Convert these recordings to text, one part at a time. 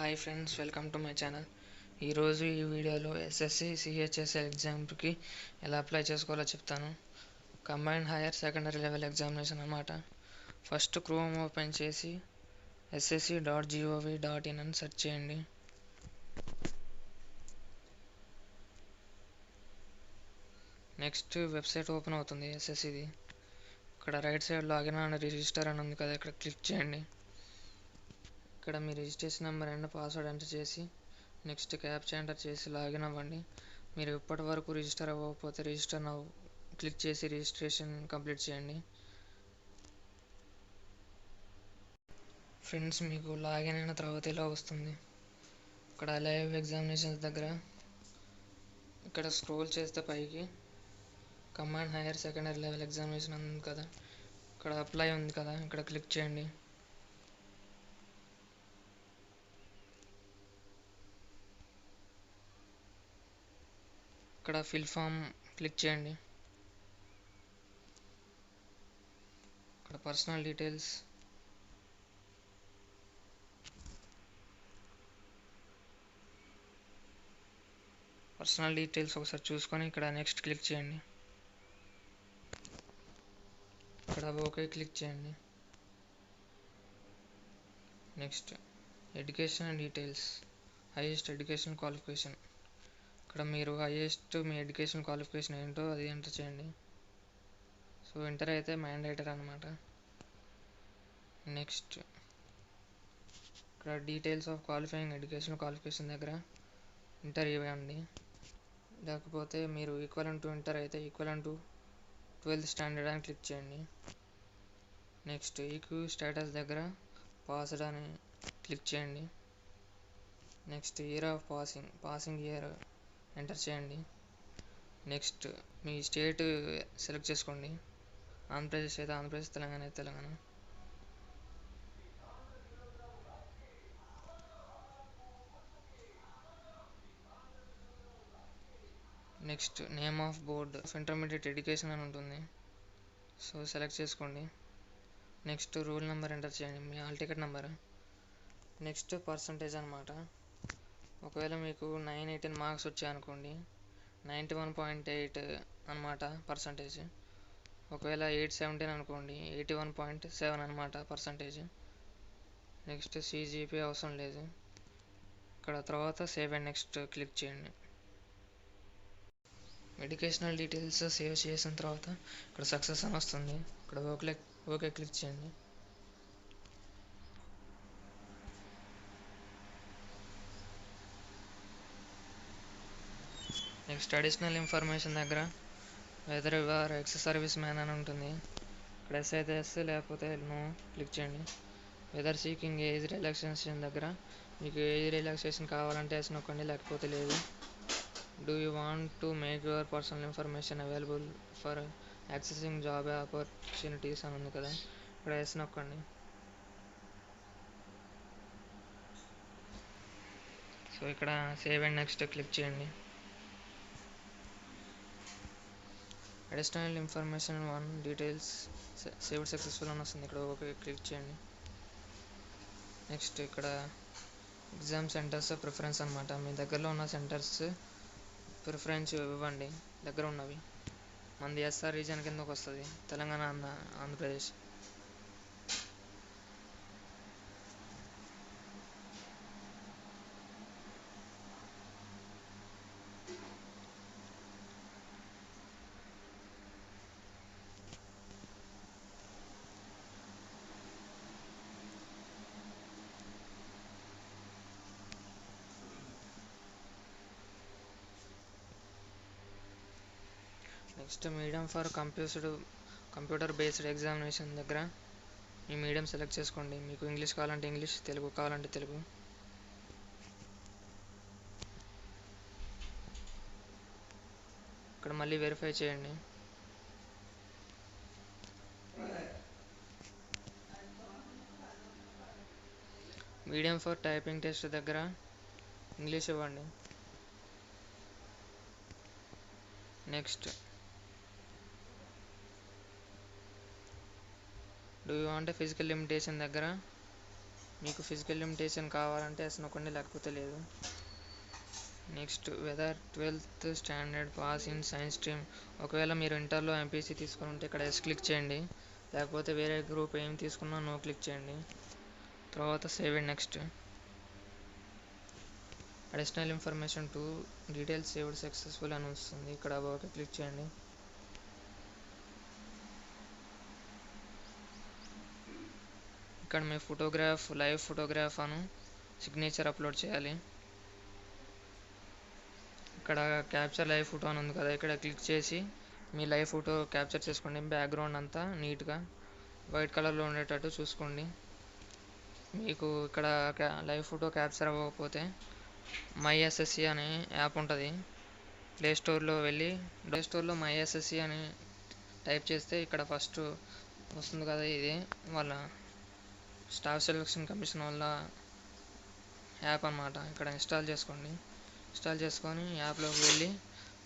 Hi friends, welcome to my channel. ఈరోజు ఈ వీడియోలో ఎస్ఎస్సి సిహెచ్ఎస్ఎల్ ఎగ్జామ్కి ఎలా అప్లై చేసుకోవాలో చెప్తాను. Combined higher secondary level examination అన్నమాట. ఫస్ట్ క్రోమ్ ఓపెన్ చేసి ssc.gov.in అని సెర్చ్ చేయండి. నెక్స్ట్ వెబ్సైట్ ఓపెన్ అవుతుంది ఎస్ఎస్సిది. ఇక్కడ right side login and register అని ఉంది కదా, ఇక్కడ క్లిక్ చేయండి. ఇక్కడ మీ registration number and password enter చేసి నెక్స్ట్ క్యాప్చా ఎంటర్ చేసి లాగిన్ అవ్వండి. మీరు ఇప్పటి వరకు రిజిస్టర్ అవ్వకపోతే రిజిస్టర్ నౌ క్లిక్ చేసి రిజిస్ట్రేషన్ కంప్లీట్ చేయండి. ఫ్రెండ్స్, మీకు లాగిన్ అయిన తర్వాత ఇలా వస్తుంది. ఇక్కడ లైవ్ ఎగ్జామినేషన్స్ దగ్గర ఇక్కడ స్క్రోల్ చేస్తే పైకి combined higher secondary level examination ఉంది కదా, ఇక్కడ అప్లై ఉంది కదా, ఇక్కడ క్లిక్ చేయండి. ఇక్కడ ఫిల్ ఫామ్ క్లిక్ చేయండి. ఇక్కడ పర్సనల్ డీటెయిల్స్, ఒకసారి చూసుకొని ఇక్కడ నెక్స్ట్ క్లిక్ చేయండి. ఇక్కడ ఓకే క్లిక్ చేయండి. Next education details, highest education qualification, ఇక్కడ మీరు మీ ఎడ్యుకేషన్ క్వాలిఫికేషన్ ఏంటో అది ఎంటర్ చేయండి. సో ఇంటర్ అయితే మ్యాండేటరీ అనమాట. నెక్స్ట్ ఇక్కడ details of qualifying education qualification దగ్గర ఇంటర్ ఇవ్వండి. లేకపోతే మీరు ఈక్వలెంట్ టు ఇంటర్ అయితే ఈక్వలెంట్ టు 12th స్టాండర్డ్ అని క్లిక్ చేయండి. నెక్స్ట్ ఈక్యూ స్టేటస్ దగ్గర పాస్డ్ అని క్లిక్ చేయండి. Next year of passing year enter చేయండి. నెక్స్ట్ మీ స్టేట్ సెలెక్ట్ చేసుకోండి. ఆంధ్రప్రదేశ్ అయితే ఆంధ్రప్రదేశ్, తెలంగాణ అయితే Telangana. Next name of board of intermediate education అని ఉంటుంది, సో సెలెక్ట్ చేసుకోండి. నెక్స్ట్ రూల్ నెంబర్ ఎంటర్ చేయండి, మీ hall ticket number. Next percentage అనమాట. ఒకవేళ మీకు 918 మార్క్స్ వచ్చాయనుకోండి, 91.8 అనమాట పర్సంటేజ్. ఒకవేళ 817 అనుకోండి, 81.7 అనమాట పర్సంటేజ్. నెక్స్ట్ సిజిపి అవసరం లేదు. ఇక్కడ తర్వాత సేవ్ అండ్ నెక్స్ట్ క్లిక్ చేయండి. ఎడ్యుకేషనల్ డీటెయిల్స్ సేవ్ చేసిన తర్వాత ఇక్కడ సక్సెస్ అని వస్తుంది. ఇక్కడ ఓకే క్లిక్ చేయండి. నెక్స్ట్ అడిషనల్ ఇన్ఫర్మేషన్ దగ్గర whether you are ex service man అని ఉంటుంది. ఇక్కడ ఎస్ అయితే ఎస్, లేకపోతే నో క్లిక్ చేయండి. వెదర్ సీకింగ్ ఏజ్ రిలాక్సేషన్ దగ్గర మీకు ఏజ్ రిలాక్సేషన్ కావాలంటే ఎస్ నొక్కండి, లేకపోతే లేదు. Do you want to make your personal information available for accessing job opportunities అని ఉంది కదా, ఇక్కడ ఎస్ నొక్కండి. సో ఇక్కడ సేవ్ అండ్ నెక్స్ట్ క్లిక్ చేయండి. Additional information 1 details saved successful అని వస్తుంది. ఇక్కడ ఓకే క్లిక్ చేయండి. నెక్స్ట్ ఇక్కడ ఎగ్జామ్ సెంటర్స్ ప్రిఫరెన్స్ అనమాట. మీ దగ్గరలో ఉన్న సెంటర్స్ ప్రిఫరెన్స్ ఇవ్వండి, దగ్గర ఉన్నవి. మనది ఎస్ఆర్ రీజన్ కిందకు వస్తుంది, Telangana Andhra Pradesh. Next medium for computer based examination దగ్గర మీ మీడియం సెలెక్ట్ చేసుకోండి. మీకు ఇంగ్లీష్ కావాలంటే ఇంగ్లీష్, తెలుగు కావాలంటే తెలుగు. ఇక్కడ మళ్ళీ వెరిఫై చేయండి. మీడియం ఫర్ టైపింగ్ టెస్ట్ దగ్గర ఇంగ్లీష్ ఇవ్వండి. Next do you want physical limitation దగ్గర మీకు ఫిజికల్ లిమిటేషన్ కావాలంటే ఎస్ నొక్కండి, లేకపోతే లేదు. Next weather 12th standard pass in science stream. ఒకవేళ మీరు ఇంటర్లో ఎంపీసీ తీసుకుని ఉంటే ఇక్కడ ఎస్ క్లిక్ చేయండి, లేకపోతే వేరే గ్రూప్ ఏం తీసుకున్నా నో క్లిక్ చేయండి. తర్వాత save and next. Additional information to details saved successful అని వస్తుంది, ఇక్కడ ఓకే క్లిక్ చేయండి. ఇక్కడ మీ ఫోటోగ్రాఫ్, లైవ్ ఫోటోగ్రాఫ్ అను సిగ్నేచర్ అప్లోడ్ చేయాలి. ఇక్కడ క్యాప్చర్ లైవ్ ఫోటో అని ఉంది కదా, ఇక్కడ క్లిక్ చేసి మీ లైవ్ ఫోటో క్యాప్చర్ చేసుకోండి. బ్యాక్గ్రౌండ్ అంతా నీట్గా వైట్ కలర్లో ఉండేటట్టు చూసుకోండి. మీకు ఇక్కడ లైవ్ ఫోటో క్యాప్చర్ అవ్వకపోతే MySSC అనే యాప్ ఉంటుంది, ప్లేస్టోర్లో వెళ్ళి ప్లేస్టోర్లో MySSC అని టైప్ చేస్తే ఇక్కడ ఫస్ట్ వస్తుంది కదా, ఇది వాళ్ళ స్టాఫ్ సెలక్షన్ కమిషన్ వల్ల యాప్ అన్నమాట. ఇక్కడ ఇన్స్టాల్ చేసుకోండి. ఇన్స్టాల్ చేసుకొని యాప్లోకి వెళ్ళి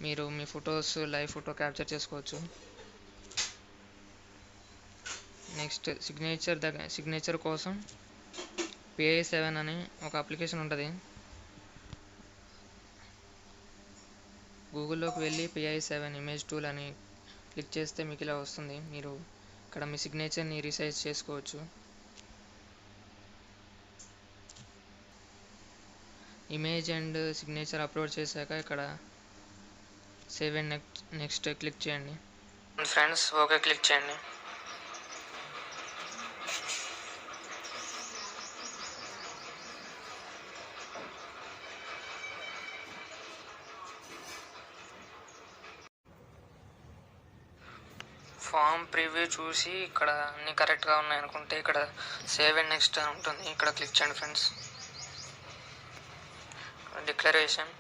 మీరు మీ ఫొటోస్ లైవ్ ఫోటో క్యాప్చర్ చేసుకోవచ్చు. నెక్స్ట్ సిగ్నేచర్ కోసం PI7 అని ఒక అప్లికేషన్ ఉంటుంది. గూగుల్లోకి వెళ్ళి PI7 ఇమేజ్ టూల్ అని క్లిక్ చేస్తే మీకు ఇలా వస్తుంది. మీరు ఇక్కడ మీ సిగ్నేచర్ని రీసైజ్ చేసుకోవచ్చు. ఇమేజ్ అండ్ సిగ్నేచర్ అప్లోడ్ చేశాక ఇక్కడ సేవ్ అండ్ నెక్స్ట్ క్లిక్ చేయండి. ఫ్రెండ్స్ ఓకే క్లిక్ చేయండి. ఫామ్ ప్రివ్యూ చూసి ఇక్కడ అన్నీ కరెక్ట్గా ఉన్నాయనుకుంటే ఇక్కడ సేవ్ అండ్ నెక్స్ట్ అని ఉంటుంది, ఇక్కడ క్లిక్ చేయండి ఫ్రెండ్స్. డిక్లరేషన్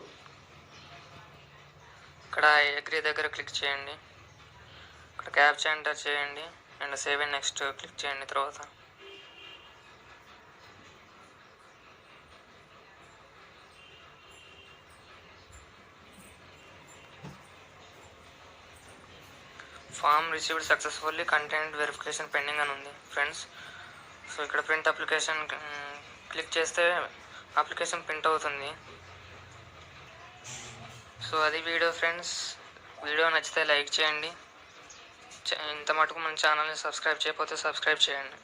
ఇక్కడ అగ్రీ దగ్గర క్లిక్ చేయండి. ఇక్కడ క్యాప్చా ఎంటర్ చేయండి and save and next click చేయండి. తర్వాత form received successfully, content verification pending అని ఉంది ఫ్రెండ్స్. సో ఇక్కడ ప్రింట్ అప్లికేషన్ క్లిక్ చేస్తే అప్లికేషన్ ప్రింట్ అవుతుంది. సో అది వీడియో ఫ్రెండ్స్. వీడియో నచ్చితే లైక్ చేయండి. ఇంత మటుకు మన ఛానల్ని సబ్స్క్రైబ్ చేయకపోతే సబ్స్క్రైబ్ చేయండి.